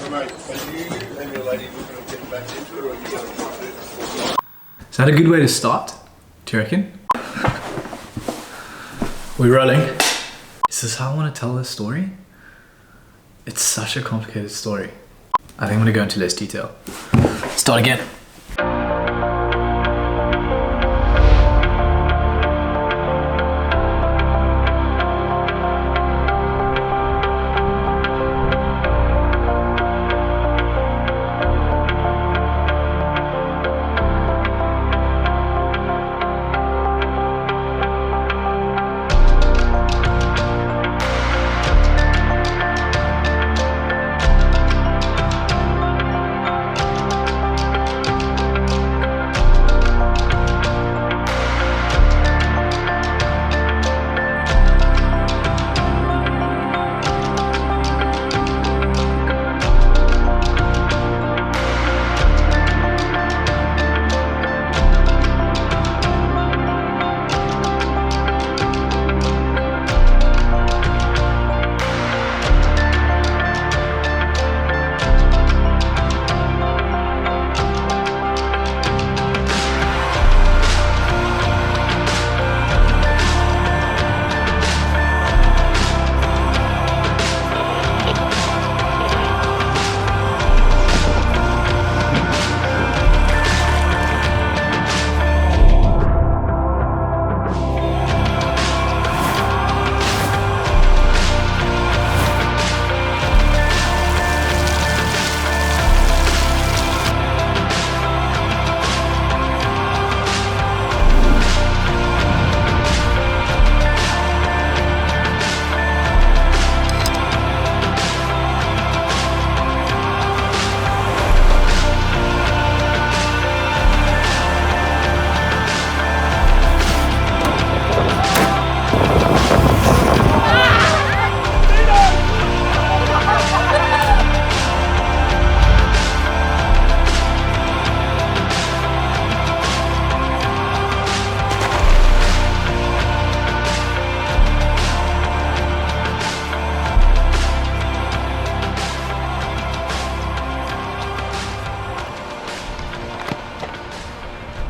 So mate, are you and your lady looking at getting back into it, or are you going to try and do this? Is that a good way to start? Do you reckon? We rolling? Is this how I want to tell this story? It's such a complicated story. I think I'm gonna go into less detail. Start again.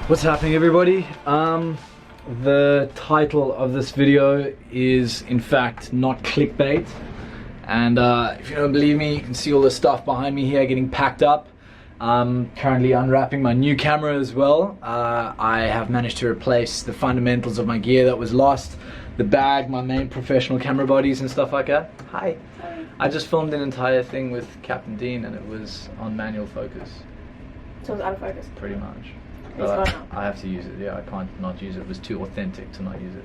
What's happening, everybody? The title of this video is in fact not clickbait, and if you don't believe me, you can see all the stuff behind me here getting packed up. Currently unwrapping my new camera as well. I have managed to replace the fundamentals of my gear that was lost, the bag, my main professional camera bodies and stuff like that. Hi. I just filmed an entire thing with Captain Dean and it was on manual focus. So it was out of focus? Pretty much. But I have to use it, yeah, I can't not use it. It was too authentic to not use it.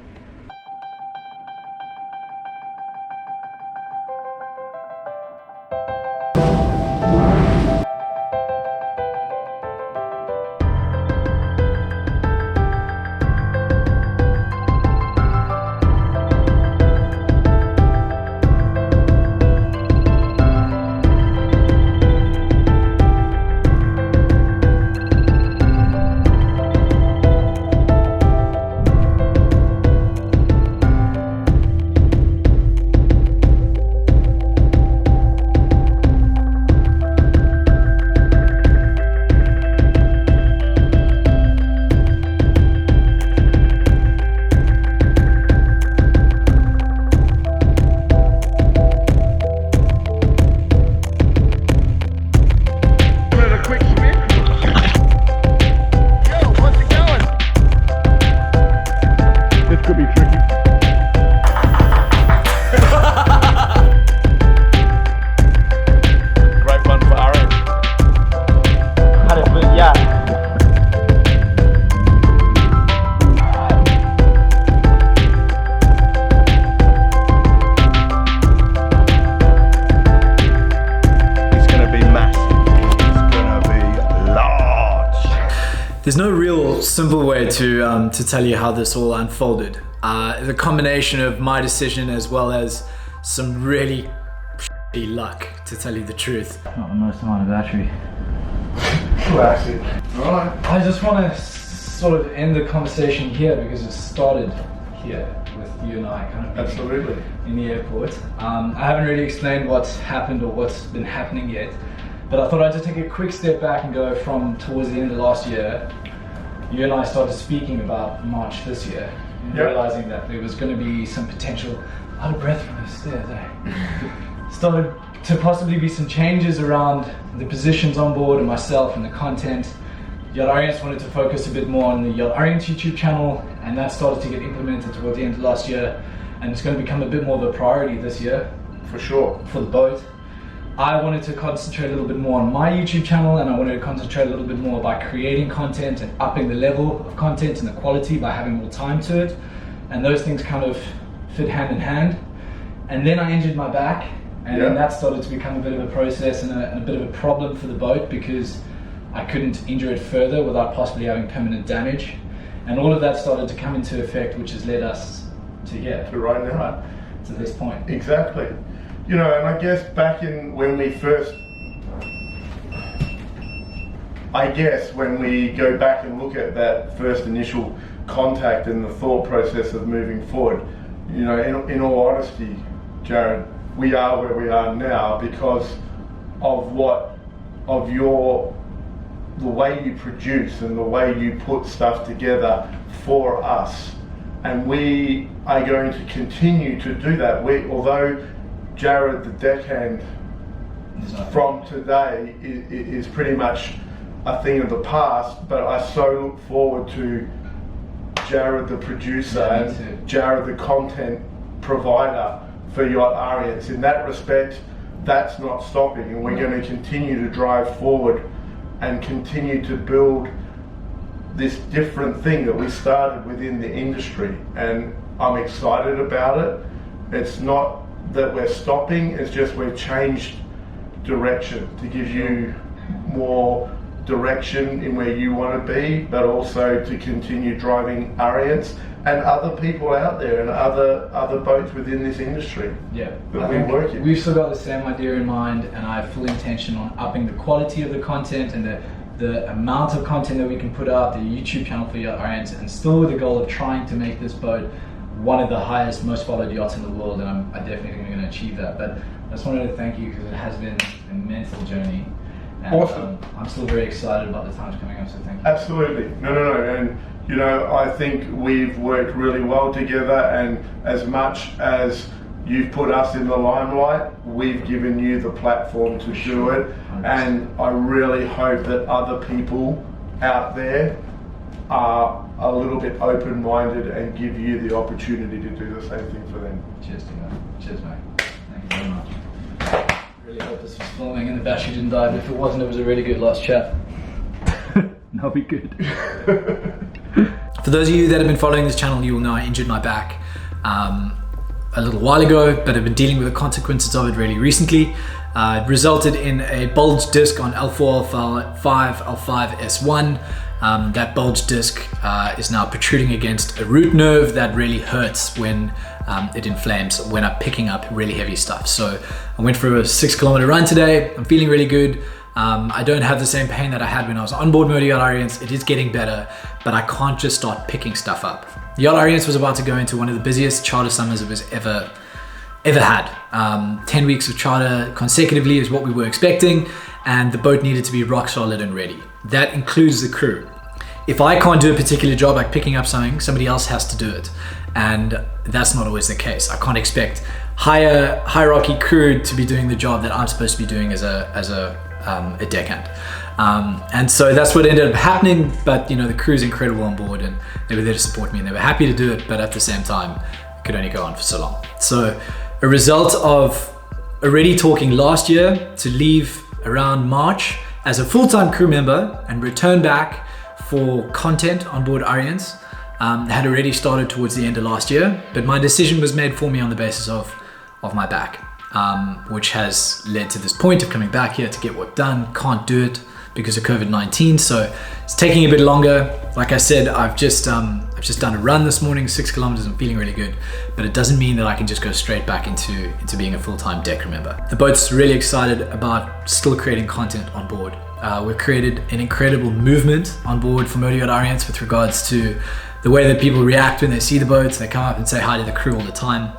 There's no real simple way to tell you how this all unfolded. The combination of my decision as well as some really shitty luck, to tell you the truth. Not the most amount of battery. Classic. Alright. I just want to sort of end the conversation here because it started here with you and I kind of Absolutely. in the airport. I haven't really explained what's happened or what's been happening yet. But I thought I'd just take a quick step back and go from towards the end of last year. You and I started speaking about March this year, and realizing that there was going to be some potential, out of breath from the stairs, started to possibly be some changes around the positions on board and myself and the content. Yacht Arience wanted to focus a bit more on the Yacht Arience YouTube channel, and that started to get implemented towards the end of last year, and it's going to become a bit more of a priority this year. For sure. For the boat. I wanted to concentrate a little bit more on my YouTube channel, and I wanted to concentrate a little bit more by creating content and upping the level of content and the quality by having more time to it. And those things kind of fit hand in hand. And then I injured my back, and then that started to become a bit of a process and a bit of a problem for the boat, because I couldn't injure it further without possibly having permanent damage. And all of that started to come into effect, which has led us to here. To right now. Right, to this point. Exactly. You know, and I guess back in when we first, when we go back and look at that first initial contact and the thought process of moving forward, you know, in all honesty, Jared, we are where we are now because of the way you produce and the way you put stuff together for us. And we are going to continue to do that. Although Jared, the deckhand from today is pretty much a thing of the past, but I so look forward to Jared, the producer, and Jared, the content provider for Yacht Arience. In that respect, that's not stopping, and we're going to continue to drive forward and continue to build this different thing that we started within the industry, and I'm excited about it. It's not that we're stopping, it's just we've changed direction to give you more direction in where you want to be, but also to continue driving Arience and other people out there and other boats within this industry that we work in. We've still got the same idea in mind, and I have full intention on upping the quality of the content and the amount of content that we can put out, the YouTube channel for Yacht Arience, and still with the goal of trying to make this boat one of the highest, most followed yachts in the world, and I'm definitely going to achieve that. But I just wanted to thank you because it has been a mental journey. And, awesome. I'm still very excited about the times coming up, so thank you. Absolutely. No. And, you know, I think we've worked really well together, and as much as you've put us in the limelight, we've given you the platform to do it. 100%. And I really hope that other people out there are a little bit open-minded and give you the opportunity to do the same thing for them. Cheers to you. Cheers, mate. Thank you very much. Really hope this was filming and the battery didn't die, but if it wasn't, it was a really good last chat. Now we good. For those of you that have been following this channel, you will know I injured my back a little while ago, but I've been dealing with the consequences of it really recently. It resulted in a bulged disc on L4, L5, L5, S1. That bulged disc is now protruding against a root nerve that really hurts when it inflames when I'm picking up really heavy stuff. So I went for a 6-kilometer run today. I'm feeling really good. I don't have the same pain that I had when I was on board Yacht Arience. It is getting better, but I can't just start picking stuff up. Yacht Arience was about to go into one of the busiest charter summers it was ever had. 10 weeks of charter consecutively is what we were expecting, and the boat needed to be rock solid and ready. That includes the crew. If I can't do a particular job like picking up something, somebody else has to do it. And that's not always the case. I can't expect hierarchy crew to be doing the job that I'm supposed to be doing as a deckhand. And so that's what ended up happening, but you know, the crew's incredible on board and they were there to support me and they were happy to do it, but at the same time, it could only go on for so long. So a result of already talking last year to leave around March as a full-time crew member and return back for content on board Arience had already started towards the end of last year, but my decision was made for me on the basis of my back, which has led to this point of coming back here to get work done. Can't do it because of COVID-19, so it's taking a bit longer. Like I said, I've just done a run this morning, 6 kilometers. I'm feeling really good, but it doesn't mean that I can just go straight back into being a full-time deck crew member. The boat's really excited about still creating content on board. We've created an incredible movement on board for Yacht Arience with regards to the way that people react when they see the boats. They come up and say hi to the crew all the time.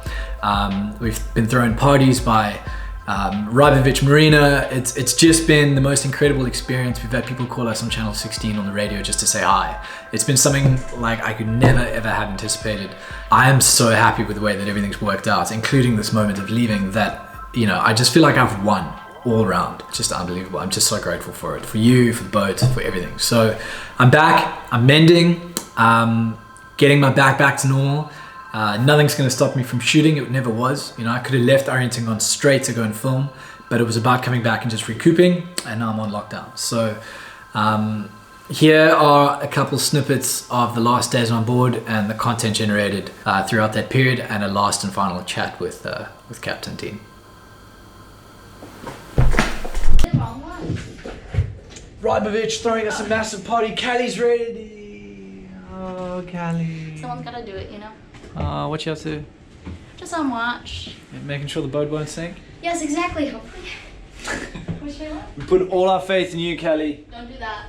We've been throwing parties by Rybovich Marina, it's just been the most incredible experience. We've had people call us on Channel 16 on the radio just to say hi. It's been something like I could never ever have anticipated. I am so happy with the way that everything's worked out, including this moment of leaving, that, you know, I just feel like I've won all around. It's just unbelievable. I'm just so grateful for it, for you, for the boat, for everything. So I'm back, I'm mending, getting my back to normal. Nothing's going to stop me from shooting. It never was. You know, I could have left Arience and gone straight to go and film, but it was about coming back and just recouping, and now I'm on lockdown. So here are a couple snippets of the last days on board and the content generated throughout that period, and a last and final chat with Captain Dean. Rybovich throwing us a massive party. Callie's ready. Oh, Callie. Someone's gotta do it, you know? What you have to do? Just unwatch. Making sure the boat won't sink? Yes, exactly. Hopefully. Wish I would. We put all our faith in you, Callie. Don't do that.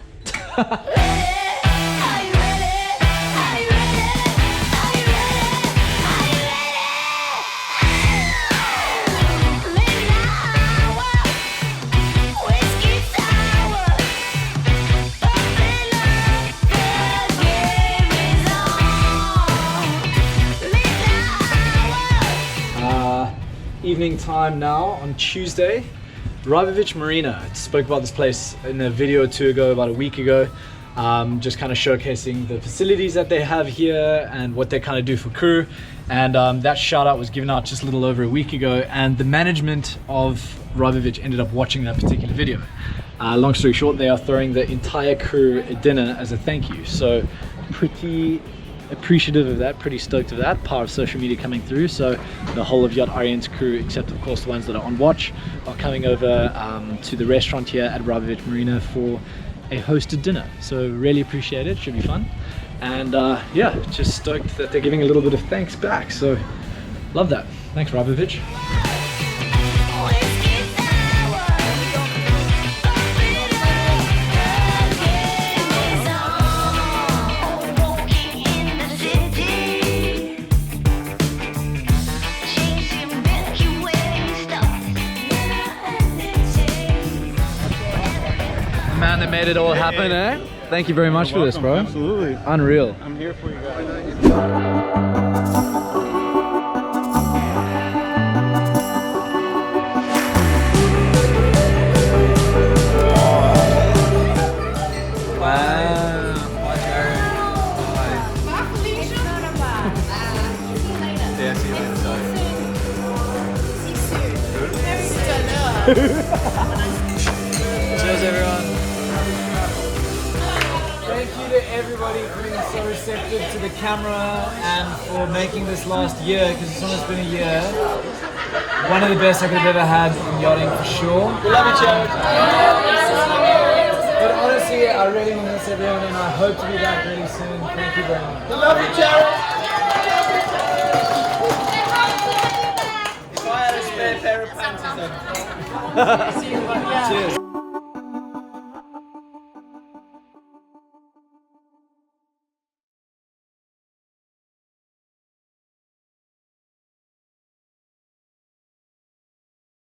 Evening time now on Tuesday. Rybovich Marina. I spoke about this place in a video or two ago, about a week ago, just kind of showcasing the facilities that they have here and what they kind of do for crew. And that shout out was given out just a little over a week ago, and the management of Rybovich ended up watching that particular video. Long story short, they are throwing the entire crew a dinner as a thank you. So pretty appreciative of that, pretty stoked of that, part of social media coming through. So the whole of Yacht Arience crew, except of course the ones that are on watch, are coming over to the restaurant here at Rybovich Marina for a hosted dinner. So really appreciate it, should be fun. And yeah, just stoked that they're giving a little bit of thanks back. So love that. Thanks, Rybovich. Man, they made it all happen, eh? Thank you very much for this, bro. Absolutely. Unreal. I'm here for you guys. Cheers, everyone. Thank you to everybody for being so receptive to the camera and for making this last year, because it's almost been a year. One of the best I could have ever had in yachting, for sure. We love you, Jared. But honestly, I really miss everyone, and I hope to be back really soon. Thank you very much. We love you, Jared. If I had a spare pair of pants, then. Cheers.